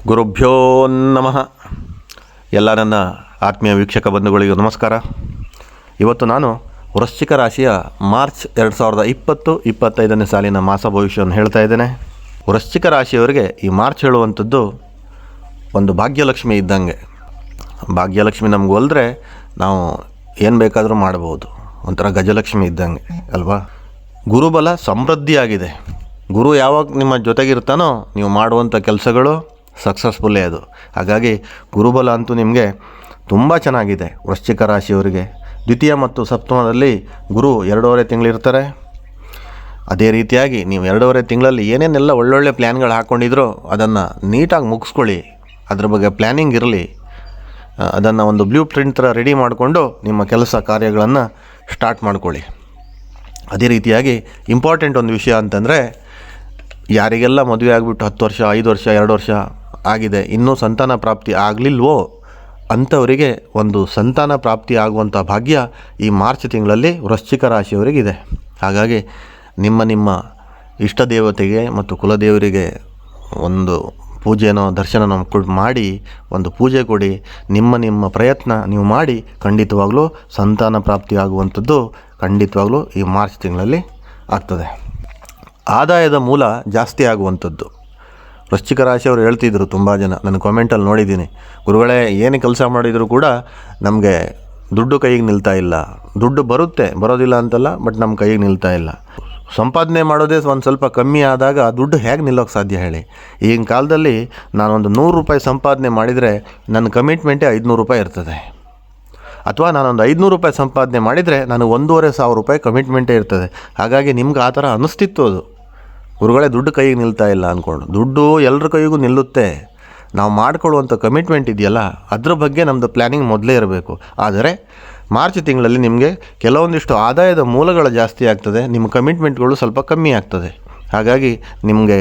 ಗುರುಭ್ಯೋ ನಮಃ. ಎಲ್ಲ ನನ್ನ ಆತ್ಮೀಯ ವೀಕ್ಷಕ ಬಂಧುಗಳಿಗೆ ನಮಸ್ಕಾರ. ಇವತ್ತು ನಾನು ವೃಶ್ಚಿಕ ರಾಶಿಯ ಮಾರ್ಚ್ 2020-25ನೇ ಸಾಲಿನ ಮಾಸ ಭವಿಷ್ಯವನ್ನು ಹೇಳ್ತಾ ಇದ್ದೇನೆ. ವೃಶ್ಚಿಕ ರಾಶಿಯವರಿಗೆ ಈ ಮಾರ್ಚ್ ಹೇಳುವಂಥದ್ದು ಒಂದು ಭಾಗ್ಯಲಕ್ಷ್ಮಿ ಇದ್ದಂಗೆ. ಭಾಗ್ಯಲಕ್ಷ್ಮಿ ನಮ್ಗೆ ಒಲಿದ್ರೆ ನಾವು ಏನು ಬೇಕಾದರೂ ಮಾಡ್ಬೋದು, ಒಂಥರ ಗಜಲಕ್ಷ್ಮಿ ಇದ್ದಂಗೆ ಅಲ್ವಾ. ಗುರುಬಲ ಸಮೃದ್ಧಿಯಾಗಿದೆ. ಗುರು ಯಾವಾಗ ನಿಮ್ಮ ಜೊತೆಗಿರ್ತಾನೋ ನೀವು ಮಾಡುವಂಥ ಕೆಲಸಗಳು ಸಕ್ಸಸ್ಫುಲ್ಲೇ ಅದು. ಹಾಗಾಗಿ ಗುರುಬಲ ಅಂತೂ ನಿಮಗೆ ತುಂಬ ಚೆನ್ನಾಗಿದೆ. ವೃಶ್ಚಿಕ ರಾಶಿಯವರಿಗೆ ದ್ವಿತೀಯ ಮತ್ತು ಸಪ್ತಮದಲ್ಲಿ ಗುರು 2.5 ತಿಂಗಳಿರ್ತಾರೆ. ಅದೇ ರೀತಿಯಾಗಿ ನೀವು 2.5 ತಿಂಗಳಲ್ಲಿ ಏನೇನೆಲ್ಲ ಒಳ್ಳೊಳ್ಳೆ ಪ್ಲ್ಯಾನ್ಗಳು ಹಾಕ್ಕೊಂಡಿದ್ರೋ ಅದನ್ನು ನೀಟಾಗಿ ಮುಗಿಸ್ಕೊಳ್ಳಿ. ಅದ್ರ ಬಗ್ಗೆ ಪ್ಲ್ಯಾನಿಂಗ್ ಇರಲಿ. ಅದನ್ನು ಒಂದು ಬ್ಲೂ ಪ್ರಿಂಟ್ ಥರ ರೆಡಿ ಮಾಡಿಕೊಂಡು ನಿಮ್ಮ ಕೆಲಸ ಕಾರ್ಯಗಳನ್ನು ಸ್ಟಾರ್ಟ್ ಮಾಡ್ಕೊಳ್ಳಿ. ಅದೇ ರೀತಿಯಾಗಿ ಇಂಪಾರ್ಟೆಂಟ್ ಒಂದು ವಿಷಯ ಅಂತಂದರೆ, ಯಾರಿಗೆಲ್ಲ ಮದುವೆ ಆಗಿಬಿಟ್ಟು 10 ವರ್ಷ 5 ವರ್ಷ 2 ವರ್ಷ ಆಗಿದೆ, ಇನ್ನೂ ಸಂತಾನ ಪ್ರಾಪ್ತಿ ಆಗಲಿಲ್ವೋ ಅಂಥವರಿಗೆ ಒಂದು ಸಂತಾನ ಪ್ರಾಪ್ತಿ ಆಗುವಂಥ ಭಾಗ್ಯ ಈ ಮಾರ್ಚ್ ತಿಂಗಳಲ್ಲಿ ವೃಶ್ಚಿಕ ರಾಶಿಯವರಿಗಿದೆ. ಹಾಗಾಗಿ ನಿಮ್ಮ ಇಷ್ಟ ದೇವತೆಗೆ ಮತ್ತು ಕುಲದೇವರಿಗೆ ಒಂದು ಪೂಜೆನೋ ದರ್ಶನನೋ ಮಾಡಿ ಒಂದು ಪೂಜೆ ಕೊಡಿ. ನಿಮ್ಮ ಪ್ರಯತ್ನ ನೀವು ಮಾಡಿ ಖಂಡಿತವಾಗಲೂ ಸಂತಾನ ಪ್ರಾಪ್ತಿ ಆಗುವಂಥದ್ದು ಖಂಡಿತವಾಗಲೂ ಈ ಮಾರ್ಚ್ ತಿಂಗಳಲ್ಲಿ ಆಗ್ತದೆ. ಆದಾಯದ ಮೂಲ ಜಾಸ್ತಿ ಆಗುವಂಥದ್ದು ವೃಶ್ಚಿಕ ರಾಶಿಯವರು ಹೇಳ್ತಿದ್ರು. ತುಂಬ ಜನ ನನ್ನ ಕಾಮೆಂಟಲ್ಲಿ ನೋಡಿದ್ದೀನಿ, ಗುರುಗಳೇ ಏನು ಕೆಲಸ ಮಾಡಿದರೂ ಕೂಡ ನಮಗೆ ದುಡ್ಡು ಕೈಗೆ ನಿಲ್ತಾ ಇಲ್ಲ. ದುಡ್ಡು ಬರೋದಿಲ್ಲ ಅಂತಲ್ಲ, ಬಟ್ ನಮ್ಮ ಕೈಗೆ ನಿಲ್ತಾ ಇಲ್ಲ. ಸಂಪಾದನೆ ಮಾಡೋದೇ ಒಂದು ಸ್ವಲ್ಪ ಕಮ್ಮಿ ಆದಾಗ ದುಡ್ಡು ಹೇಗೆ ನಿಲ್ಲೋಕ್ಕೆ ಸಾಧ್ಯ ಹೇಳಿ. ಈಗಿನ ಕಾಲದಲ್ಲಿ ನಾನೊಂದು 100 ರೂಪಾಯಿ ಸಂಪಾದನೆ ಮಾಡಿದರೆ ನನ್ನ ಕಮಿಟ್ಮೆಂಟೇ 500 ರೂಪಾಯಿ ಇರ್ತದೆ. ಅಥವಾ ನಾನೊಂದು 500 ರೂಪಾಯಿ ಸಂಪಾದನೆ ಮಾಡಿದರೆ ನನಗೆ 1,500 ರೂಪಾಯಿ ಕಮಿಟ್ಮೆಂಟೇ ಇರ್ತದೆ. ಹಾಗಾಗಿ ನಿಮ್ಗೆ ಆ ಥರ ಅನ್ನಿಸ್ತಿತ್ತು ಅದು, ಗುರುಗಳೇ ದುಡ್ಡು ಕೈಗೆ ನಿಲ್ತಾ ಇಲ್ಲ ಅಂದ್ಕೊಂಡು. ದುಡ್ಡು ಎಲ್ಲರ ಕೈಗೂ ನಿಲ್ಲುತ್ತೆ. ನಾವು ಮಾಡಿಕೊಳ್ಳುವಂಥ ಕಮಿಟ್ಮೆಂಟ್ ಇದೆಯಲ್ಲ ಅದ್ರ ಬಗ್ಗೆ ನಮ್ಮದು ಪ್ಲ್ಯಾನಿಂಗ್ ಮೊದಲೇ ಇರಬೇಕು. ಆದರೆ ಮಾರ್ಚ್ ತಿಂಗಳಲ್ಲಿ ನಿಮಗೆ ಕೆಲವೊಂದಿಷ್ಟು ಆದಾಯದ ಮೂಲಗಳು ಜಾಸ್ತಿ ಆಗ್ತದೆ, ನಿಮ್ಮ ಕಮಿಟ್ಮೆಂಟ್ಗಳು ಸ್ವಲ್ಪ ಕಮ್ಮಿ ಆಗ್ತದೆ. ಹಾಗಾಗಿ ನಿಮಗೆ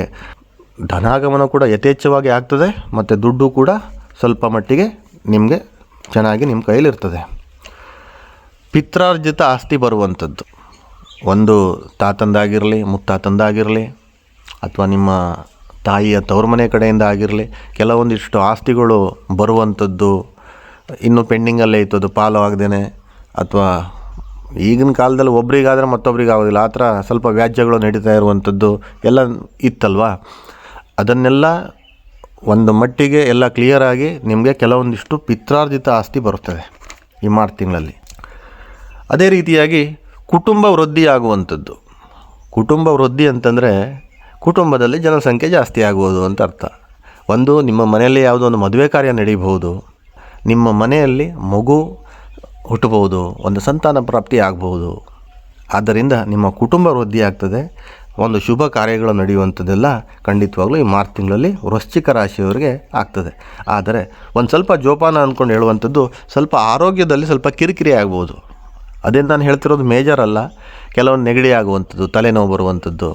ಧನಾಗಮನ ಕೂಡ ಯಥೇಚ್ಛವಾಗಿ ಆಗ್ತದೆ ಮತ್ತು ದುಡ್ಡು ಕೂಡ ಸ್ವಲ್ಪ ಮಟ್ಟಿಗೆ ನಿಮಗೆ ಚೆನ್ನಾಗಿ ನಿಮ್ಮ ಕೈಲಿರ್ತದೆ. ಪಿತ್ರಾರ್ಜಿತ ಆಸ್ತಿ ಬರುವಂಥದ್ದು, ಒಂದು ತಾತಂದಾಗಿರಲಿ ಮುತ್ತಾತಂದಾಗಿರಲಿ ಅಥವಾ ನಿಮ್ಮ ತಾಯಿಯ ತವ್ರ ಮನೆ ಕಡೆಯಿಂದ ಆಗಿರಲಿ ಕೆಲವೊಂದಿಷ್ಟು ಆಸ್ತಿಗಳು ಬರುವಂಥದ್ದು ಇನ್ನೂ ಪೆಂಡಿಂಗಲ್ಲೇ ಇತ್ತು, ಪಾಲು ಆಗದೇನೆ. ಅಥವಾ ಈಗಿನ ಕಾಲದಲ್ಲಿ ಒಬ್ರಿಗಾದರೆ ಮತ್ತೊಬ್ರಿಗೆ ಆಗೋದಿಲ್ಲ, ಆ ಥರ ಸ್ವಲ್ಪ ವ್ಯಾಜ್ಯಗಳು ನಡೀತಾ ಇರುವಂಥದ್ದು ಎಲ್ಲ ಇತ್ತಲ್ವ. ಅದನ್ನೆಲ್ಲ ಒಂದು ಮಟ್ಟಿಗೆ ಎಲ್ಲ ಕ್ಲಿಯರಾಗಿ ನಿಮಗೆ ಕೆಲವೊಂದಿಷ್ಟು ಪಿತ್ರಾರ್ಜಿತ ಆಸ್ತಿ ಬರುತ್ತದೆ ಈ ಮಾರ್ಚ್ ತಿಂಗಳಲ್ಲಿ. ಅದೇ ರೀತಿಯಾಗಿ ಕುಟುಂಬ ವೃದ್ಧಿ ಆಗುವಂಥದ್ದು. ಕುಟುಂಬ ವೃದ್ಧಿ ಅಂತಂದರೆ ಕುಟುಂಬದಲ್ಲಿ ಜನಸಂಖ್ಯೆ ಜಾಸ್ತಿ ಆಗುವುದು ಅಂತ ಅರ್ಥ. ಒಂದು, ನಿಮ್ಮ ಮನೆಯಲ್ಲಿ ಯಾವುದೋ ಒಂದು ಮದುವೆ ಕಾರ್ಯ ನಡೀಬಹುದು, ನಿಮ್ಮ ಮನೆಯಲ್ಲಿ ಮಗು ಹುಟ್ಟಬಹುದು, ಒಂದು ಸಂತಾನ ಪ್ರಾಪ್ತಿ ಆಗಬಹುದು. ಆದ್ದರಿಂದ ನಿಮ್ಮ ಕುಟುಂಬ ವೃದ್ಧಿ ಆಗ್ತದೆ. ಒಂದು ಶುಭ ಕಾರ್ಯಗಳು ನಡೆಯುವಂಥದ್ದೆಲ್ಲ ಖಂಡಿತವಾಗ್ಲೂ ಈ ಮಾರ್ಚ್ ತಿಂಗಳಲ್ಲಿ ವೃಶ್ಚಿಕ ರಾಶಿಯವರಿಗೆ ಆಗ್ತದೆ. ಆದರೆ ಒಂದು ಸ್ವಲ್ಪ ಜೋಪಾನ ಅಂದ್ಕೊಂಡು ಹೇಳುವಂಥದ್ದು, ಸ್ವಲ್ಪ ಆರೋಗ್ಯದಲ್ಲಿ ಸ್ವಲ್ಪ ಕಿರಿಕಿರಿ ಆಗ್ಬೋದು. ಅದೇನು ನಾನು ಹೇಳ್ತಿರೋದು ಮೇಜರ್ ಅಲ್ಲ. ಕೆಲವೊಂದು ನೆಗಡಿ ಆಗುವಂಥದ್ದು, ತಲೆನೋವು ಬರುವಂಥದ್ದು,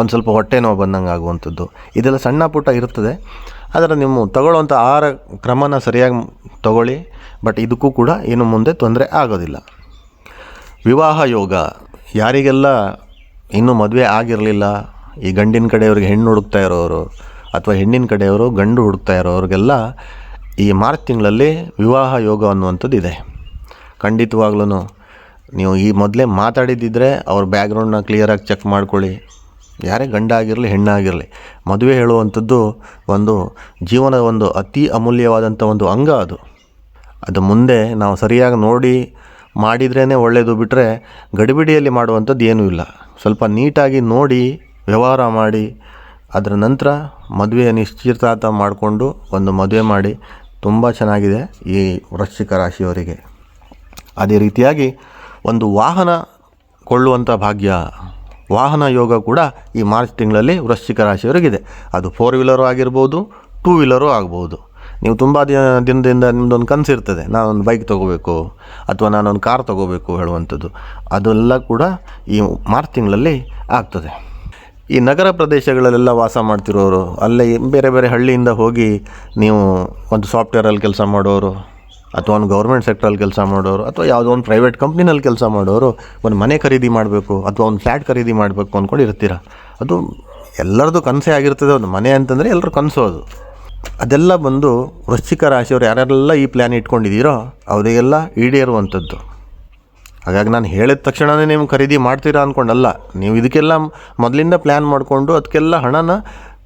ಒಂದು ಸ್ವಲ್ಪ ಹೊಟ್ಟೆ ನೋವು ಬಂದಂಗೆ ಆಗುವಂಥದ್ದು, ಇದೆಲ್ಲ ಸಣ್ಣ ಪುಟ್ಟ ಇರ್ತದೆ. ಆದರೆ ನೀವು ತಗೊಳ್ಳುವಂಥ ಆಹಾರ ಕ್ರಮನ ಸರಿಯಾಗಿ ತಗೊಳ್ಳಿ. ಬಟ್ ಇದಕ್ಕೂ ಕೂಡ ಇನ್ನು ಮುಂದೆ ತೊಂದರೆ ಆಗೋದಿಲ್ಲ. ವಿವಾಹ ಯೋಗ, ಯಾರಿಗೆಲ್ಲ ಇನ್ನೂ ಮದುವೆ ಆಗಿರಲಿಲ್ಲ, ಈ ಗಂಡಿನ ಕಡೆಯವ್ರಿಗೆ ಹೆಣ್ಣು ಹುಡುಕ್ತಾ ಇರೋರು ಅಥವಾ ಹೆಣ್ಣಿನ ಕಡೆಯವರು ಗಂಡು ಹುಡುಕ್ತಾ ಇರೋರಿಗೆಲ್ಲ ಈ ಮಾರ್ಚ್ ತಿಂಗಳಲ್ಲಿ ವಿವಾಹ ಯೋಗ ಅನ್ನುವಂಥದ್ದು ಇದೆ. ಖಂಡಿತವಾಗ್ಲೂ ನೀವು ಈ ಮೊದಲೇ ಮಾತಾಡಿದ್ದಿದ್ರೆ ಅವ್ರ ಬ್ಯಾಕ್ಗ್ರೌಂಡನ್ನ ಕ್ಲಿಯರಾಗಿ ಚೆಕ್ ಮಾಡ್ಕೊಳ್ಳಿ. ಯಾರೇ ಗಂಡ ಆಗಿರಲಿ ಹೆಣ್ಣಾಗಿರಲಿ, ಮದುವೆ ಹೇಳುವಂಥದ್ದು ಒಂದು ಜೀವನದ ಒಂದು ಅತಿ ಅಮೂಲ್ಯವಾದಂಥ ಒಂದು ಅಂಗ. ಅದು ಮುಂದೆ ನಾವು ಸರಿಯಾಗಿ ನೋಡಿ ಮಾಡಿದ್ರೇ ಒಳ್ಳೆಯದು, ಬಿಟ್ಟರೆ ಗಡಿಬಿಡಿಯಲ್ಲಿ ಮಾಡುವಂಥದ್ದು ಏನೂ ಇಲ್ಲ. ಸ್ವಲ್ಪ ನೀಟಾಗಿ ನೋಡಿ ವ್ಯವಹಾರ ಮಾಡಿ ಅದರ ನಂತರ ಮದುವೆ ನಿಶ್ಚಿತಾರ್ಥ ಮಾಡಿಕೊಂಡು ಒಂದು ಮದುವೆ ಮಾಡಿ ತುಂಬ ಚೆನ್ನಾಗಿದೆ ಈ ವೃಶ್ಚಿಕ ರಾಶಿಯವರಿಗೆ. ಅದೇ ರೀತಿಯಾಗಿ ಒಂದು ವಾಹನ ಕೊಳ್ಳುವಂಥ ಭಾಗ್ಯ, ವಾಹನ ಯೋಗ ಕೂಡ ಈ ಮಾರ್ಚ್ ತಿಂಗಳಲ್ಲಿ ವೃಶ್ಚಿಕ ರಾಶಿಯವರಿಗಿದೆ. ಅದು 4 ವೀಲರು ಆಗಿರ್ಬೋದು, 2 ವೀಲರು ಆಗ್ಬೋದು. ನೀವು ತುಂಬ ದಿನದಿಂದ ನಿಮ್ಮದೊಂದು ಕನಸಿರ್ತದೆ, ನಾನೊಂದು ಬೈಕ್ ತೊಗೋಬೇಕು ಅಥವಾ ನಾನೊಂದು ಕಾರ್ ತೊಗೋಬೇಕು ಹೇಳುವಂಥದ್ದು. ಅದೆಲ್ಲ ಕೂಡ ಈ ಮಾರ್ಚ್ ತಿಂಗಳಲ್ಲಿ ಆಗ್ತದೆ. ಈ ನಗರ ಪ್ರದೇಶಗಳಲ್ಲೆಲ್ಲ ವಾಸ ಮಾಡ್ತಿರೋರು, ಅಲ್ಲೇ ಬೇರೆ ಬೇರೆ ಹಳ್ಳಿಯಿಂದ ಹೋಗಿ ನೀವು ಒಂದು ಸಾಫ್ಟ್ವೇರಲ್ಲಿ ಕೆಲಸ ಮಾಡೋರು ಅಥವಾ ಒಂದು ಗೌರ್ಮೆಂಟ್ ಸೆಕ್ಟ್ರಲ್ಲಿ ಕೆಲಸ ಮಾಡೋರು ಅಥವಾ ಯಾವುದೋ ಒಂದು ಪ್ರೈವೇಟ್ ಕಂಪ್ನಿನಲ್ಲಿ ಕೆಲಸ ಮಾಡೋರು ಒಂದು ಮನೆ ಖರೀದಿ ಮಾಡಬೇಕು ಅಥವಾ ಒಂದು ಫ್ಲ್ಯಾಟ್ ಖರೀದಿ ಮಾಡಬೇಕು ಅಂದ್ಕೊಂಡು ಇರ್ತೀರ. ಅದು ಎಲ್ಲರದ್ದು ಕನಸೇ ಆಗಿರ್ತದೆ. ಒಂದು ಮನೆ ಅಂತಂದರೆ ಎಲ್ಲರೂ ಕನಸು ಅದು. ಅದೆಲ್ಲ ಬಂದು ವೃಶ್ಚಿಕ ರಾಶಿಯವರು ಯಾರೆಲ್ಲ ಈ ಪ್ಲ್ಯಾನ್ ಇಟ್ಕೊಂಡಿದ್ದೀರೋ ಅವರಿಗೆಲ್ಲ ಈಡೇರುವಂಥದ್ದು. ಹಾಗಾಗಿ ನಾನು ಹೇಳಿದ ತಕ್ಷಣವೇ ನೀವು ಖರೀದಿ ಮಾಡ್ತೀರಾ ಅಂದ್ಕೊಂಡಲ್ಲ, ನೀವು ಇದಕ್ಕೆಲ್ಲ ಮೊದಲಿಂದ ಪ್ಲ್ಯಾನ್ ಮಾಡಿಕೊಂಡು ಅದಕ್ಕೆಲ್ಲ ಹಣನ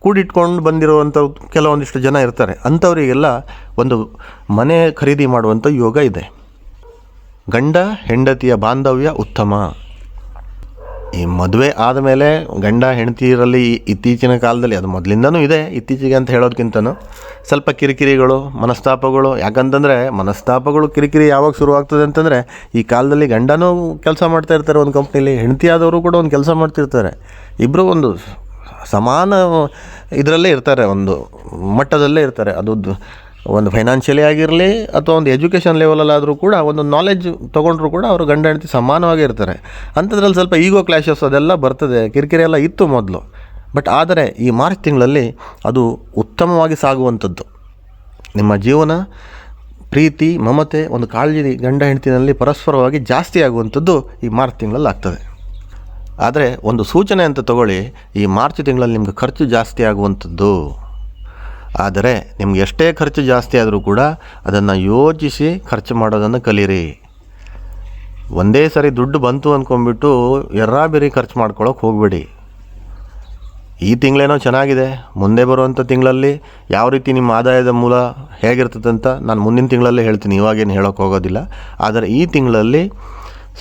ಕೂಡಿಟ್ಕೊಂಡು ಬಂದಿರುವಂಥ ಕೆಲವೊಂದಿಷ್ಟು ಜನ ಇರ್ತಾರೆ. ಅಂಥವರಿಗೆಲ್ಲ ಒಂದು ಮನೆ ಖರೀದಿ ಮಾಡುವಂಥ ಯೋಗ ಇದೆ. ಗಂಡ ಹೆಂಡತಿಯ ಬಾಂಧವ್ಯ ಉತ್ತಮ. ಈ ಮದುವೆ ಆದಮೇಲೆ ಗಂಡ ಹೆಂಡತಿಯರಲ್ಲಿ ಇತ್ತೀಚಿನ ಕಾಲದಲ್ಲಿ, ಅದು ಮೊದಲಿಂದನೂ ಇದೆ, ಇತ್ತೀಚೆಗೆ ಅಂತ ಹೇಳೋದಕ್ಕಿಂತನೂ ಸ್ವಲ್ಪ ಕಿರಿಕಿರಿಗಳು, ಮನಸ್ತಾಪಗಳು. ಯಾಕಂತಂದರೆ ಮನಸ್ತಾಪಗಳು, ಕಿರಿಕಿರಿ ಯಾವಾಗ ಶುರುವಾಗ್ತದೆ ಅಂತಂದರೆ ಈ ಕಾಲದಲ್ಲಿ ಗಂಡನೂ ಕೆಲಸ ಮಾಡ್ತಾ ಇರ್ತಾರೆ ಒಂದು ಕಂಪ್ನೀಲಿ, ಹೆಂಡತಿ ಆದವರು ಕೂಡ ಒಂದು ಕೆಲಸ ಮಾಡ್ತಿರ್ತಾರೆ. ಇಬ್ಬರು ಒಂದು ಸಮಾನ ಇದರಲ್ಲೇ ಇರ್ತಾರೆ, ಒಂದು ಮಟ್ಟದಲ್ಲೇ ಇರ್ತಾರೆ. ಅದು ಒಂದು ಫೈನಾನ್ಷಿಯಲಿ ಆಗಿರಲಿ ಅಥವಾ ಒಂದು ಎಜುಕೇಷನ್ ಲೆವೆಲಲ್ಲಾದರೂ ಕೂಡ ಒಂದು ನಾಲೆಜ್ ತೊಗೊಂಡ್ರು ಕೂಡ ಅವರು ಗಂಡ ಹೆಂಡತಿ ಸಮಾನವಾಗಿ ಇರ್ತಾರೆ. ಅಂಥದ್ರಲ್ಲಿ ಸ್ವಲ್ಪ ಈಗೋ ಕ್ಲಾಶಸ್ ಅದೆಲ್ಲ ಬರ್ತದೆ, ಕಿರಿಕಿರಿ ಎಲ್ಲ ಇತ್ತು ಮೊದಲು. ಬಟ್ ಆದರೆ ಈ ಮಾರ್ಚ್ ತಿಂಗಳಲ್ಲಿ ಅದು ಉತ್ತಮವಾಗಿ ಸಾಗುವಂಥದ್ದು. ನಿಮ್ಮ ಜೀವನ, ಪ್ರೀತಿ, ಮಮತೆ, ಒಂದು ಕಾಳಜಿ ಗಂಡ ಹೆಂಡತಿನಲ್ಲಿ ಪರಸ್ಪರವಾಗಿ ಜಾಸ್ತಿ ಆಗುವಂಥದ್ದು ಈ ಮಾರ್ಚ್ ತಿಂಗಳಲ್ಲಿ ಆಗ್ತದೆ. ಆದರೆ ಒಂದು ಸೂಚನೆ ಅಂತ ತಗೊಳ್ಳಿ, ಈ ಮಾರ್ಚ್ ತಿಂಗಳಲ್ಲಿ ನಿಮ್ಗೆ ಖರ್ಚು ಜಾಸ್ತಿ ಆಗುವಂಥದ್ದು. ಆದರೆ ನಿಮ್ಗೆ ಎಷ್ಟೇ ಖರ್ಚು ಜಾಸ್ತಿ ಆದರೂ ಕೂಡ ಅದನ್ನು ಯೋಚಿಸಿ ಖರ್ಚು ಮಾಡೋದನ್ನು ಕಲೀರಿ. ಒಂದೇ ಸರಿ ದುಡ್ಡು ಬಂತು ಅಂದ್ಕೊಂಡ್ಬಿಟ್ಟು ಎರ್ರಾಬೇರಿ ಖರ್ಚು ಮಾಡ್ಕೊಳ್ಳೋಕೆ ಹೋಗಬೇಡಿ. ಈ ತಿಂಗಳೇನೋ ಚೆನ್ನಾಗಿದೆ, ಮುಂದೆ ಬರುವಂಥ ತಿಂಗಳಲ್ಲಿ ಯಾವ ರೀತಿ ನಿಮ್ಮ ಆದಾಯದ ಮೂಲ ಹೇಗಿರ್ತದೆ ಅಂತ ನಾನು ಮುಂದಿನ ತಿಂಗಳಲ್ಲೇ ಹೇಳ್ತೀನಿ, ಇವಾಗೇನು ಹೇಳೋಕ್ಕೆ ಹೋಗೋದಿಲ್ಲ. ಆದರೆ ಈ ತಿಂಗಳಲ್ಲಿ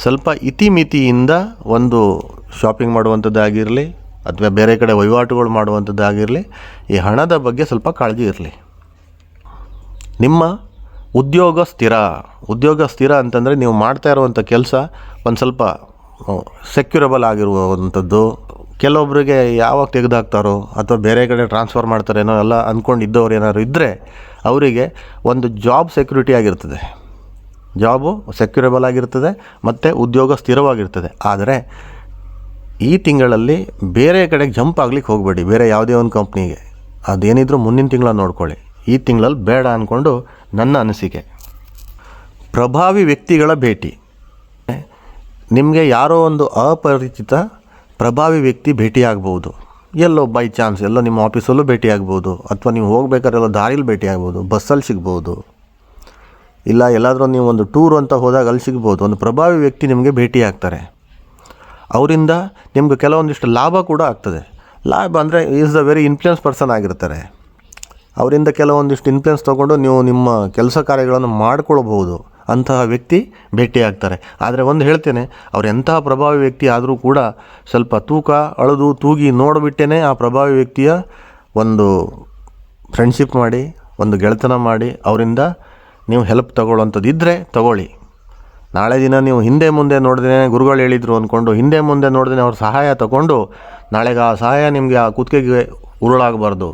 ಸ್ವಲ್ಪ ಇತಿಮಿತಿಯಿಂದ ಒಂದು ಶಾಪಿಂಗ್ ಮಾಡುವಂಥದ್ದಾಗಿರಲಿ ಅಥವಾ ಬೇರೆ ಕಡೆ ವಹಿವಾಟುಗಳು ಮಾಡುವಂಥದ್ದಾಗಿರಲಿ, ಈ ಹಣದ ಬಗ್ಗೆ ಸ್ವಲ್ಪ ಕಾಳಜಿ ಇರಲಿ. ನಿಮ್ಮ ಉದ್ಯೋಗ ಸ್ಥಿರ ಅಂತಂದರೆ ನೀವು ಮಾಡ್ತಾ ಇರುವಂಥ ಕೆಲಸ ಒಂದು ಸ್ವಲ್ಪ ಸೆಕ್ಯೂರಬಲ್ ಆಗಿರುವಂಥದ್ದು. ಕೆಲವೊಬ್ಬರಿಗೆ ಯಾವಾಗ ತೆಗೆದುಹಾಕ್ತಾರೋ ಅಥವಾ ಬೇರೆ ಕಡೆ ಟ್ರಾನ್ಸ್ಫರ್ ಮಾಡ್ತಾರೇನೋ ಎಲ್ಲ ಅಂದ್ಕೊಂಡಿದ್ದವ್ರು ಏನಾದ್ರು ಇದ್ದರೆ ಅವರಿಗೆ ಒಂದು ಜಾಬ್ ಸೆಕ್ಯೂರಿಟಿ ಆಗಿರ್ತದೆ, ಜಾಬು ಸೆಕ್ಯೂರಬಲ್ ಆಗಿರ್ತದೆ ಮತ್ತು ಉದ್ಯೋಗ ಸ್ಥಿರವಾಗಿರ್ತದೆ. ಆದರೆ ಈ ತಿಂಗಳಲ್ಲಿ ಬೇರೆ ಕಡೆಗೆ ಜಂಪ್ ಆಗ್ಲಿಕ್ಕೆ ಹೋಗಬೇಡಿ, ಬೇರೆ ಯಾವುದೇ ಒಂದು ಕಂಪ್ನಿಗೆ. ಅದೇನಿದ್ರೂ ಮುಂದಿನ ತಿಂಗಳ ನೋಡ್ಕೊಳ್ಳಿ, ಈ ತಿಂಗಳಲ್ಲಿ ಬೇಡ ಅಂದ್ಕೊಂಡು ನನ್ನ ಅನಿಸಿಕೆ. ಪ್ರಭಾವಿ ವ್ಯಕ್ತಿಗಳ ಭೇಟಿ. ನಿಮಗೆ ಯಾರೋ ಒಂದು ಅಪರಿಚಿತ ಪ್ರಭಾವಿ ವ್ಯಕ್ತಿ ಭೇಟಿಯಾಗ್ಬೋದು. ಎಲ್ಲೋ ಬೈ ಚಾನ್ಸ್ ಎಲ್ಲೋ ನಿಮ್ಮ ಆಫೀಸಲ್ಲೂ ಭೇಟಿಯಾಗ್ಬೋದು, ಅಥವಾ ನೀವು ಹೋಗ್ಬೇಕಾದ್ರೆ ಎಲ್ಲೋ ದಾರಿಲಿ ಭೇಟಿಯಾಗ್ಬೋದು, ಬಸ್ಸಲ್ಲಿ ಸಿಗ್ಬೋದು, ಇಲ್ಲ ಎಲ್ಲಾದರೂ ನೀವು ಒಂದು ಟೂರ್ ಅಂತ ಹೋದಾಗ ಅಲ್ಲಿ ಸಿಗ್ಬೋದು. ಒಂದು ಪ್ರಭಾವಿ ವ್ಯಕ್ತಿ ನಿಮಗೆ ಭೇಟಿಯಾಗ್ತಾರೆ. ಅವರಿಂದ ನಿಮ್ಗೆ ಕೆಲವೊಂದಿಷ್ಟು ಲಾಭ ಕೂಡ ಆಗ್ತದೆ. ಲಾಭ ಅಂದರೆ is the very influence person ಆಗಿರ್ತಾರೆ. ಅವರಿಂದ ಕೆಲವೊಂದಿಷ್ಟು ಇನ್ಫ್ಲುಯೆನ್ಸ್ ತೊಗೊಂಡು ನೀವು ನಿಮ್ಮ ಕೆಲಸ ಕಾರ್ಯಗಳನ್ನು ಮಾಡ್ಕೊಳ್ಬೋದು. ಅಂತಹ ವ್ಯಕ್ತಿ ಭೇಟಿಯಾಗ್ತಾರೆ. ಆದರೆ ಒಂದು ಹೇಳ್ತೇನೆ, ಅವ್ರು ಎಂತಹ ಪ್ರಭಾವಿ ವ್ಯಕ್ತಿ ಆದರೂ ಕೂಡ ಸ್ವಲ್ಪ ತೂಗಿ ನೋಡಿಬಿಟ್ಟೇ ಆ ಪ್ರಭಾವಿ ವ್ಯಕ್ತಿಯ ಒಂದು ಫ್ರೆಂಡ್ಶಿಪ್ ಮಾಡಿ, ಒಂದು ಗೆಳೆತನ ಮಾಡಿ, ಅವರಿಂದ ನೀವು ಹೆಲ್ಪ್ ತಗೊಳ್ಳೋವಂಥದ್ದು ಇದ್ದರೆ ತಗೊಳ್ಳಿ. ನಾಳೆ ದಿನ ನೀವು ಹಿಂದೆ ಮುಂದೆ ನೋಡ್ದೇ ಗುರುಗಳು ಹೇಳಿದರು ಅಂದ್ಕೊಂಡು ಹಿಂದೆ ಮುಂದೆ ನೋಡ್ದೇ ಅವ್ರ ಸಹಾಯ ತಗೊಂಡು ನಾಳೆಗೆ ಆ ಸಹಾಯ ನಿಮಗೆ ಆ ಕುತ್ತಿಗೆಗೆ ಉರುಳಾಗಬಾರ್ದು.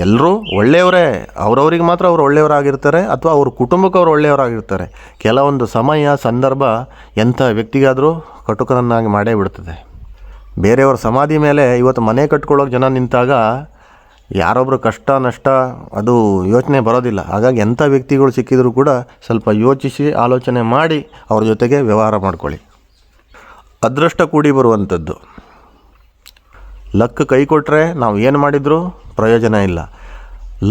ಎಲ್ಲರೂ ಒಳ್ಳೆಯವರೇ, ಅವ್ರವ್ರಿಗೆ ಮಾತ್ರ ಅವ್ರು ಒಳ್ಳೆಯವರಾಗಿರ್ತಾರೆ ಅಥವಾ ಅವ್ರ ಕುಟುಂಬಕ್ಕೆ ಅವ್ರು ಒಳ್ಳೆಯವರಾಗಿರ್ತಾರೆ. ಕೆಲವೊಂದು ಸಮಯ ಸಂದರ್ಭ ಎಂಥ ವ್ಯಕ್ತಿಗಾದರೂ ಕಟುಕನನ್ನಾಗಿ ಮಾಡೇ ಬಿಡ್ತದೆ. ಬೇರೆಯವ್ರ ಸಮಾಧಿ ಮೇಲೆ ಇವತ್ತು ಮನೆ ಕಟ್ಕೊಳ್ಳೋಕೆ ಜನ ನಿಂತಾಗ ಯಾರೊಬ್ಬರು ಕಷ್ಟ ನಷ್ಟ ಅದು ಯೋಚನೆ ಬರೋದಿಲ್ಲ. ಹಾಗಾಗಿ ಎಂಥ ವ್ಯಕ್ತಿಗಳು ಸಿಕ್ಕಿದರೂ ಕೂಡ ಸ್ವಲ್ಪ ಯೋಚಿಸಿ ಆಲೋಚನೆ ಮಾಡಿ ಅವ್ರ ಜೊತೆಗೆ ವ್ಯವಹಾರ ಮಾಡ್ಕೊಳ್ಳಿ. ಅದೃಷ್ಟ ಕೂಡಿ ಬರುವಂಥದ್ದು. ಲಕ್ ಕೈ ಕೊಟ್ಟರೆ ನಾವು ಏನು ಮಾಡಿದರೂ ಪ್ರಯೋಜನ ಇಲ್ಲ.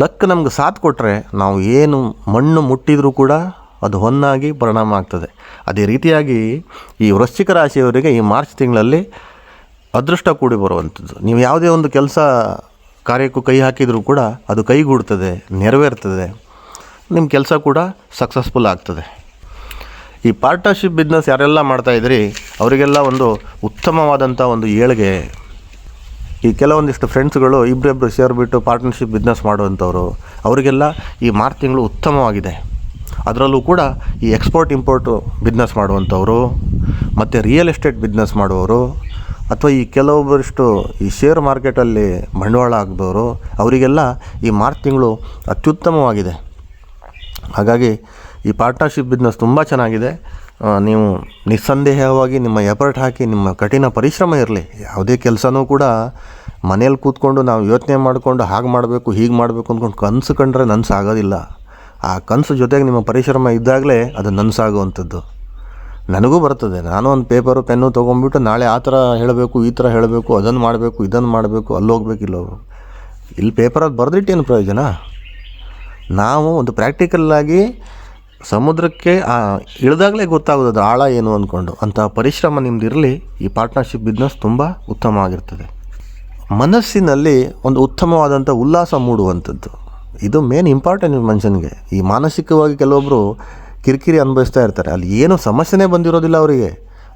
ಲಕ್ ನಮ್ಗೆ ಸಾಥ್ ಕೊಟ್ಟರೆ ನಾವು ಏನು ಮಣ್ಣು ಮುಟ್ಟಿದರೂ ಕೂಡ ಅದು ಹೊನ್ನಾಗಿ ಪರಿಣಾಮ ಆಗ್ತದೆ. ಅದೇ ರೀತಿಯಾಗಿ ಈ ವೃಶ್ಚಿಕ ರಾಶಿಯವರಿಗೆ ಈ ಮಾರ್ಚ್ ತಿಂಗಳಲ್ಲಿ ಅದೃಷ್ಟ ಕೂಡಿ ಬರುವಂಥದ್ದು. ನೀವು ಯಾವುದೇ ಒಂದು ಕೆಲಸ ಕಾರ್ಯಕ್ಕೂ ಕೈ ಹಾಕಿದರೂ ಕೂಡ ಅದು ಕೈಗೂಡ್ತದೆ, ನೆರವೇರ್ತದೆ, ನಿಮ್ಮ ಕೆಲಸ ಕೂಡ ಸಕ್ಸಸ್ಫುಲ್ ಆಗ್ತದೆ. ಈ ಪಾರ್ಟ್ನರ್ಶಿಪ್ ಬಿಸ್ನೆಸ್ ಯಾರೆಲ್ಲ ಮಾಡ್ತಾಯಿದ್ರಿ ಅವರಿಗೆಲ್ಲ ಒಂದು ಉತ್ತಮವಾದಂಥ ಒಂದು ಏಳಿಗೆ. ಈ ಕೆಲವೊಂದಿಷ್ಟು ಫ್ರೆಂಡ್ಸ್ಗಳು ಇಬ್ಬರಿಬ್ಬರು ಸೇರಿಬಿಟ್ಟು ಪಾರ್ಟ್ನರ್ಶಿಪ್ ಬಿಸ್ನೆಸ್ ಮಾಡುವಂಥವ್ರು, ಅವರಿಗೆಲ್ಲ ಈ ಮಾರ್ಚ್ ತಿಂಗಳು ಉತ್ತಮವಾಗಿದೆ. ಅದರಲ್ಲೂ ಕೂಡ ಈ ಎಕ್ಸ್ಪೋರ್ಟ್ ಇಂಪೋರ್ಟು ಬಿಸ್ನೆಸ್ ಮಾಡುವಂಥವರು ಮತ್ತು ರಿಯಲ್ ಎಸ್ಟೇಟ್ ಬಿಸ್ನೆಸ್ ಮಾಡುವವರು ಅಥವಾ ಈ ಕೆಲವೊಬ್ಬರಿಷ್ಟು ಈ ಶೇರ್ ಮಾರ್ಕೆಟಲ್ಲಿ ಬಂಡವಾಳ ಹಾಕಿದವರು ಅವರಿಗೆಲ್ಲ ಈ ಮಾರ್ಚ್ ತಿಂಗಳು ಅತ್ಯುತ್ತಮವಾಗಿದೆ. ಹಾಗಾಗಿ ಈ ಪಾರ್ಟ್ನರ್ಶಿಪ್ ಬಿಸ್ನೆಸ್ ತುಂಬ ಚೆನ್ನಾಗಿದೆ. ನೀವು ನಿಸ್ಸಂದೇಹವಾಗಿ ನಿಮ್ಮ ಎಫರ್ಟ್ ಹಾಕಿ, ನಿಮ್ಮ ಕಠಿಣ ಪರಿಶ್ರಮ ಇರಲಿ. ಯಾವುದೇ ಕೆಲಸನೂ ಕೂಡ ಮನೇಲಿ ಕೂತ್ಕೊಂಡು ನಾವು ಯೋಚನೆ ಮಾಡಿಕೊಂಡು ಹಾಗೆ ಮಾಡಬೇಕು ಹೀಗೆ ಮಾಡಬೇಕು ಅಂದ್ಕೊಂಡು ಕನಸು ಕಂಡ್ರೆ ನನಸಾಗೋದಿಲ್ಲ. ಆ ಕನಸು ಜೊತೆಗೆ ನಿಮ್ಮ ಪರಿಶ್ರಮ ಇದ್ದಾಗಲೇ ಅದು ನನಸಾಗುವಂಥದ್ದು. ನನಗೂ ಬರ್ತದೆ, ನಾನು ಒಂದು ಪೇಪರು ಪೆನ್ನು ತೊಗೊಂಡ್ಬಿಟ್ಟು ನಾಳೆ ಆ ಥರ ಹೇಳಬೇಕು, ಈ ಥರ ಹೇಳಬೇಕು, ಅದನ್ನು ಮಾಡಬೇಕು, ಇದನ್ನು ಮಾಡಬೇಕು, ಅಲ್ಲಿ ಹೋಗ್ಬೇಕು, ಇಲ್ಲಿ ಪೇಪರಲ್ಲಿ ಬರೆದಿಟ್ಟೇನು ಪ್ರಯೋಜನ? ನಾವು ಒಂದು ಪ್ರಾಕ್ಟಿಕಲ್ಲಾಗಿ ಸಮುದ್ರಕ್ಕೆ ಇಳಿದಾಗಲೇ ಗೊತ್ತಾಗೋದು ಅದು ಆಳ ಏನು ಅಂದ್ಕೊಂಡು. ಅಂತಹ ಪರಿಶ್ರಮ ನಿಮ್ಮದಿರಲಿ, ಈ ಪಾರ್ಟ್ನರ್ಶಿಪ್ ಬಿಸ್ನೆಸ್ ತುಂಬ ಉತ್ತಮವಾಗಿರ್ತದೆ. ಮನಸ್ಸಿನಲ್ಲಿ ಒಂದು ಉತ್ತಮವಾದಂಥ ಉಲ್ಲಾಸ ಮೂಡುವಂಥದ್ದು, ಇದು ಮೇನ್ ಇಂಪಾರ್ಟೆಂಟ್ ಮನುಷ್ಯನಿಗೆ. ಈ ಮಾನಸಿಕವಾಗಿ ಕೆಲವೊಬ್ಬರು ಕಿರಿಕಿರಿ ಅನುಭವಿಸ್ತಾ ಇರ್ತಾರೆ, ಅಲ್ಲಿ ಏನೂ ಸಮಸ್ಯೆನೇ ಬಂದಿರೋದಿಲ್ಲ ಅವರಿಗೆ,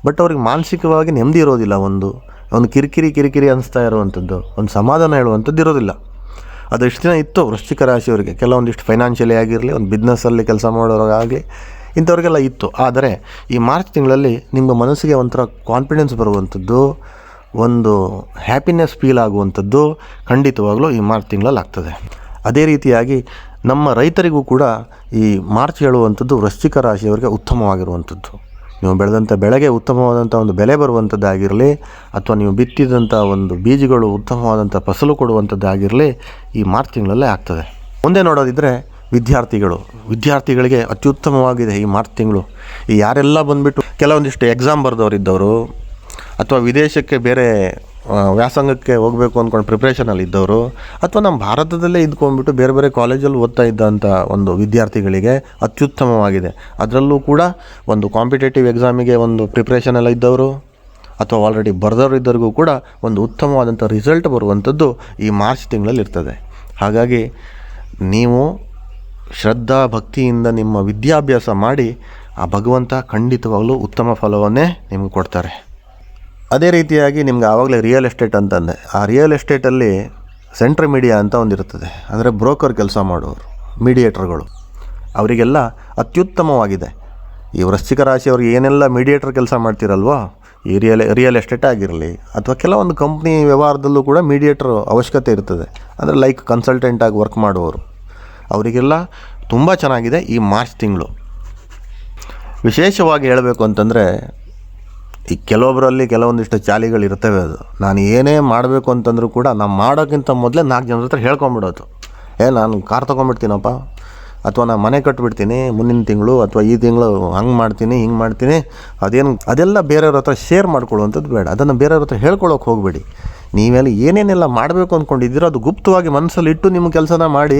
ಬಟ್ ಅವ್ರಿಗೆ ಮಾನಸಿಕವಾಗಿ ನೆಮ್ಮದಿ ಇರೋದಿಲ್ಲ. ಒಂದು ಕಿರಿಕಿರಿ ಅನಿಸ್ತಾ ಇರುವಂಥದ್ದು, ಒಂದು ಸಮಾಧಾನ ಹೇಳುವಂಥದ್ದು ಇರೋದಿಲ್ಲ. ಅದು ಎಷ್ಟು ದಿನ ಇತ್ತು ವೃಶ್ಚಿಕ ರಾಶಿಯವರಿಗೆ, ಕೆಲವೊಂದಿಷ್ಟು ಫೈನಾನ್ಷಿಯಲಿ ಆಗಿರಲಿ, ಒಂದು ಬಿಸ್ನೆಸ್ಸಲ್ಲಿ ಕೆಲಸ ಮಾಡೋರಾಗಲಿ, ಇಂಥವ್ರಿಗೆಲ್ಲ ಇತ್ತು. ಆದರೆ ಈ ಮಾರ್ಚ್ ತಿಂಗಳಲ್ಲಿ ನಿಮ್ಮ ಮನಸ್ಸಿಗೆ ಒಂಥರ ಕಾನ್ಫಿಡೆನ್ಸ್ ಬರುವಂಥದ್ದು, ಒಂದು ಹ್ಯಾಪಿನೆಸ್ ಫೀಲ್ ಆಗುವಂಥದ್ದು ಖಂಡಿತವಾಗಲೂ ಈ ಮಾರ್ಚ್ ತಿಂಗಳಲ್ಲಿ ಆಗ್ತದೆ. ಅದೇ ರೀತಿಯಾಗಿ ನಮ್ಮ ರೈತರಿಗೂ ಕೂಡ ಈ ಮಾರ್ಚ್ ಹೇಳುವಂಥದ್ದು ವೃಶ್ಚಿಕ ರಾಶಿಯವರಿಗೆ ಉತ್ತಮವಾಗಿರುವಂಥದ್ದು. ನೀವು ಬೆಳೆದಂಥ ಬೆಳೆಗೆ ಉತ್ತಮವಾದಂಥ ಒಂದು ಬೆಲೆ ಬರುವಂಥದ್ದಾಗಿರಲಿ, ಅಥವಾ ನೀವು ಬಿತ್ತಿದಂಥ ಒಂದು ಬೀಜಗಳು ಉತ್ತಮವಾದಂಥ ಫಸಲು ಕೊಡುವಂಥದ್ದಾಗಿರಲಿ, ಈ ಮಾರ್ಚ್ ತಿಂಗಳಲ್ಲೇ ಆಗ್ತದೆ. ಮುಂದೆ ನೋಡೋದಿದ್ದರೆ ವಿದ್ಯಾರ್ಥಿಗಳಿಗೆ ಅತ್ಯುತ್ತಮವಾಗಿದೆ ಈ ಮಾರ್ಚ್ ತಿಂಗಳು. ಈ ಯಾರೆಲ್ಲ ಬಂದುಬಿಟ್ಟು ಕೆಲವೊಂದಿಷ್ಟು ಎಕ್ಸಾಮ್ ಬರೆದವರಿದ್ದವರು, ಅಥವಾ ವಿದೇಶಕ್ಕೆ ಬೇರೆ ವ್ಯಾಸಂಗಕ್ಕೆ ಹೋಗಬೇಕು ಅಂದ್ಕೊಂಡು ಪ್ರಿಪ್ರೇಷನಲ್ಲಿ ಇದ್ದವರು, ಅಥವಾ ನಮ್ಮ ಭಾರತದಲ್ಲೇ ಇದ್ಕೊಂಡ್ಬಿಟ್ಟು ಬೇರೆ ಬೇರೆ ಕಾಲೇಜಲ್ಲಿ ಓದ್ತಾ ಇದ್ದಂಥ ಒಂದು ವಿದ್ಯಾರ್ಥಿಗಳಿಗೆ ಅತ್ಯುತ್ತಮವಾಗಿದೆ. ಅದರಲ್ಲೂ ಕೂಡ ಒಂದು ಕಾಂಪಿಟೇಟಿವ್ ಎಕ್ಸಾಮಿಗೆ ಒಂದು ಪ್ರಿಪ್ರೇಷನೆಲ್ಲ ಇದ್ದವರು, ಅಥವಾ ಆಲ್ರೆಡಿ ಬರೆದವರು ಇದ್ದವ್ರಿಗೂ ಕೂಡ ಒಂದು ಉತ್ತಮವಾದಂಥ ರಿಸಲ್ಟ್ ಬರುವಂಥದ್ದು ಈ ಮಾರ್ಚ್ ತಿಂಗಳಲ್ಲಿ ಇರ್ತದೆ. ಹಾಗಾಗಿ ನೀವು ಶ್ರದ್ಧಾ ಭಕ್ತಿಯಿಂದ ನಿಮ್ಮ ವಿದ್ಯಾಭ್ಯಾಸ ಮಾಡಿ ಆ ಭಗವಂತ ಖಂಡಿತವಾಗಲೂ ಉತ್ತಮ ಫಲವನ್ನೇ ನಿಮಗೆ ಕೊಡ್ತಾರೆ. ಅದೇ ರೀತಿಯಾಗಿ ನಿಮ್ಗೆ ಆವಾಗಲೇ ರಿಯಲ್ ಎಸ್ಟೇಟ್ ಅಂತಂದೆ, ಆ ರಿಯಲ್ ಎಸ್ಟೇಟಲ್ಲಿ ಸೆಂಟ್ರ್ ಮೀಡಿಯಾ ಅಂತ ಒಂದಿರ್ತದೆ, ಅಂದರೆ ಬ್ರೋಕರ್ ಕೆಲಸ ಮಾಡೋರು, ಮೀಡಿಯೇಟರ್ಗಳು, ಅವರಿಗೆಲ್ಲ ಅತ್ಯುತ್ತಮವಾಗಿದೆ. ಈ ವೃಶ್ಚಿಕ ರಾಶಿಯವ್ರಿಗೆ ಏನೆಲ್ಲ ಮೀಡಿಯೇಟರ್ ಕೆಲಸ ಮಾಡ್ತಿರಲ್ವೋ, ಈ ರಿಯಲ್ ಎಸ್ಟೇಟ್ ಆಗಿರಲಿ, ಅಥವಾ ಕೆಲವೊಂದು ಕಂಪ್ನಿ ವ್ಯವಹಾರದಲ್ಲೂ ಕೂಡ ಮೀಡಿಯೇಟರ್ ಅವಶ್ಯಕತೆ ಇರ್ತದೆ, ಅಂದರೆ ಲೈಕ್ ಕನ್ಸಲ್ಟೆಂಟಾಗಿ ವರ್ಕ್ ಮಾಡುವವರು, ಅವರಿಗೆಲ್ಲ ತುಂಬ ಚೆನ್ನಾಗಿದೆ ಈ ಮಾರ್ಚ್ ತಿಂಗಳು. ವಿಶೇಷವಾಗಿ ಹೇಳಬೇಕು ಅಂತಂದರೆ, ಈ ಕೆಲವೊಬ್ಬರಲ್ಲಿ ಕೆಲವೊಂದಿಷ್ಟು ಚಾಲಿಗಳಿರ್ತವೆ. ಅದು ನಾನು ಏನೇ ಮಾಡಬೇಕು ಅಂತಂದರೂ ಕೂಡ ನಾವು ಮಾಡೋಕ್ಕಿಂತ ಮೊದಲೇ 4 ಜನರ ಹತ್ರ ಹೇಳ್ಕೊಂಬಿಡೋದು, ನಾನು ಕಾರ್ ತೊಗೊಂಬಿಡ್ತೀನಪ್ಪ, ಅಥವಾ ನಾನು ಮನೆ ಕಟ್ಬಿಡ್ತೀನಿ ಮುಂದಿನ ತಿಂಗಳು, ಅಥವಾ ಈ ತಿಂಗಳು ಹಂಗೆ ಮಾಡ್ತೀನಿ ಹಿಂಗೆ ಮಾಡ್ತೀನಿ, ಅದೆಲ್ಲ ಬೇರೆಯವ್ರ ಹತ್ರ ಶೇರ್ ಮಾಡ್ಕೊಳ್ಳುವಂಥದ್ದು ಬೇಡ. ಅದನ್ನು ಬೇರೆಯವ್ರ ಹತ್ರ ಹೇಳ್ಕೊಳ್ಳೋಕೆ ಹೋಗಬೇಡಿ. ನೀವೆಲ್ಲ ಏನೇನೆಲ್ಲ ಮಾಡಬೇಕು ಅಂದ್ಕೊಂಡಿದ್ದೀರೋ ಅದು ಗುಪ್ತವಾಗಿ ಮನಸ್ಸಲ್ಲಿ ಇಟ್ಟು ನಿಮ್ಮ ಕೆಲಸನ ಮಾಡಿ.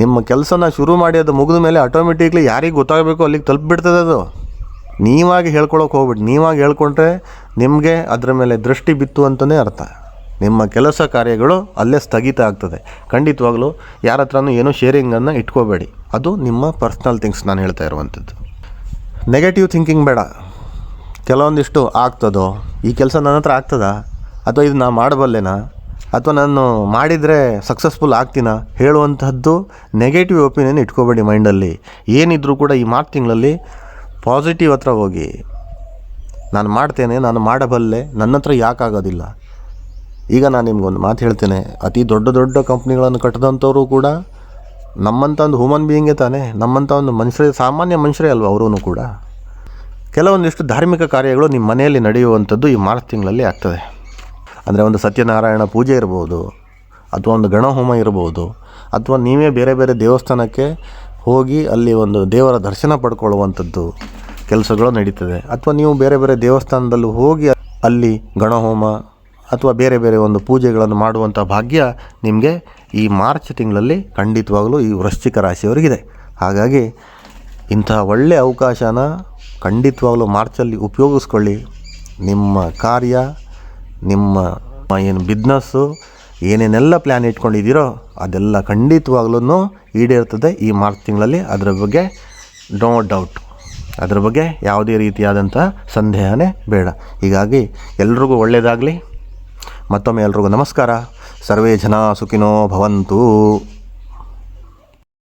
ನಿಮ್ಮ ಕೆಲಸನ ಶುರು ಮಾಡಿ ಅದು ಮುಗಿದ ಮೇಲೆ ಆಟೋಮೆಟಿಕ್ಲಿ ಯಾರಿಗೆ ಗೊತ್ತಾಗಬೇಕು ಅಲ್ಲಿಗೆ ತಲುಪಿಬಿಡ್ತದೆ. ಅದು ನೀವಾಗಿ ಹೇಳ್ಕೊಳಕ್ಕೆ ಹೋಗ್ಬಿಟ್ಟು, ನೀವಾಗಿ ಹೇಳ್ಕೊಂಡ್ರೆ ನಿಮಗೆ ಅದರ ಮೇಲೆ ದೃಷ್ಟಿ ಬಿತ್ತು ಅಂತಲೇ ಅರ್ಥ. ನಿಮ್ಮ ಕೆಲಸ ಕಾರ್ಯಗಳು ಅಲ್ಲೇ ಸ್ಥಗಿತ ಆಗ್ತದೆ. ಖಂಡಿತವಾಗಲೂ ಯಾರ ಹತ್ರನೂ ಏನೂ ಶೇರಿಂಗನ್ನು ಇಟ್ಕೋಬೇಡಿ, ಅದು ನಿಮ್ಮ ಪರ್ಸ್ನಲ್ ಥಿಂಗ್ಸ್ ನಾನು ಹೇಳ್ತಾ ಇರುವಂಥದ್ದು. ನೆಗೆಟಿವ್ ಥಿಂಕಿಂಗ್ ಬೇಡ. ಕೆಲವೊಂದಿಷ್ಟು ಆಗ್ತದೋ, ಈ ಕೆಲಸ ನನ್ನ ಹತ್ರ ಆಗ್ತದಾ, ಅಥವಾ ಇದು ನಾನು ಮಾಡಬಲ್ಲೆನಾ, ಅಥವಾ ನಾನು ಮಾಡಿದರೆ ಸಕ್ಸಸ್ಫುಲ್ ಆಗ್ತೀನಾ ಹೇಳುವಂಥದ್ದು ನೆಗೆಟಿವ್ ಒಪಿನಿಯನ್ ಇಟ್ಕೋಬೇಡಿ ಮೈಂಡಲ್ಲಿ. ಏನಿದ್ರೂ ಕೂಡ ಈ ಮಾರ್ಚ್ ತಿಂಗಳಲ್ಲಿ ಪಾಸಿಟಿವ್ ಹತ್ರ ಹೋಗಿ, ನಾನು ಮಾಡ್ತೇನೆ, ನಾನು ಮಾಡಬಲ್ಲೆ, ನನ್ನ ಹತ್ರ ಯಾಕಾಗೋದಿಲ್ಲ. ಈಗ ನಾನು ನಿಮ್ಗೊಂದು ಮಾತು ಹೇಳ್ತೇನೆ, ಅತಿ ದೊಡ್ಡ ಕಂಪ್ನಿಗಳನ್ನು ಕಟ್ಟಿದಂಥವರು ಕೂಡ ನಮ್ಮಂಥ ಒಂದು ಹ್ಯೂಮನ್ ಬೀಯಿಂಗೇ ತಾನೇ, ನಮ್ಮಂಥ ಒಂದು ಸಾಮಾನ್ಯ ಮನುಷ್ಯರೇ ಅಲ್ವ ಅವರೂ ಕೂಡ. ಕೆಲವೊಂದಿಷ್ಟು ಧಾರ್ಮಿಕ ಕಾರ್ಯಗಳು ನಿಮ್ಮ ಮನೆಯಲ್ಲಿ ನಡೆಯುವಂಥದ್ದು ಈ ಮಾರ್ಚ್ ತಿಂಗಳಲ್ಲಿ ಆಗ್ತದೆ. ಅಂದರೆ ಒಂದು ಸತ್ಯನಾರಾಯಣ ಪೂಜೆ ಇರ್ಬೋದು, ಅಥವಾ ಒಂದು ಗಣಹೋಮ ಇರ್ಬೋದು, ಅಥವಾ ನೀವೇ ಬೇರೆ ಬೇರೆ ದೇವಸ್ಥಾನಕ್ಕೆ ಹೋಗಿ ಅಲ್ಲಿ ಒಂದು ದೇವರ ದರ್ಶನ ಪಡ್ಕೊಳ್ಳುವಂಥದ್ದು ಕೆಲಸಗಳು ನಡೀತದೆ. ಅಥವಾ ನೀವು ಬೇರೆ ಬೇರೆ ದೇವಸ್ಥಾನದಲ್ಲೂ ಹೋಗಿ ಅಲ್ಲಿ ಗಣಹೋಮ ಅಥವಾ ಬೇರೆ ಬೇರೆ ಒಂದು ಪೂಜೆಗಳನ್ನು ಮಾಡುವಂಥ ಭಾಗ್ಯ ನಿಮಗೆ ಈ ಮಾರ್ಚ್ ತಿಂಗಳಲ್ಲಿ ಖಂಡಿತವಾಗಲೂ ಈ ವೃಶ್ಚಿಕ ರಾಶಿಯವರಿಗಿದೆ. ಹಾಗಾಗಿ ಇಂತಹ ಒಳ್ಳೆಯ ಅವಕಾಶನ ಖಂಡಿತವಾಗಲೂ ಮಾರ್ಚಲ್ಲಿ ಉಪಯೋಗಿಸ್ಕೊಳ್ಳಿ. ನಿಮ್ಮ ಕಾರ್ಯ, ನಿಮ್ಮ ಏನು ಬಿಸ್ನೆಸ್ಸು, ಏನೇನೆಲ್ಲ ಪ್ಲ್ಯಾನ್ ಇಟ್ಕೊಂಡಿದ್ದೀರೋ ಅದೆಲ್ಲ ಖಂಡಿತವಾಗ್ಲೂ ಈಡೇರ್ತದೆ ಈ ಮಾರ್ಚ್ ತಿಂಗಳಲ್ಲಿ. ಅದರ ಬಗ್ಗೆ ನೋ ಡೌಟ್, ಅದರ ಬಗ್ಗೆ ಯಾವುದೇ ರೀತಿಯಾದಂಥ ಸಂದೇಹನೇ ಬೇಡ. ಹೀಗಾಗಿ ಎಲ್ರಿಗೂ ಒಳ್ಳೆಯದಾಗಲಿ. ಮತ್ತೊಮ್ಮೆ ಎಲ್ರಿಗೂ ನಮಸ್ಕಾರ. ಸರ್ವೇ ಜನ ಸುಖಿನೋ ಭವಂತು.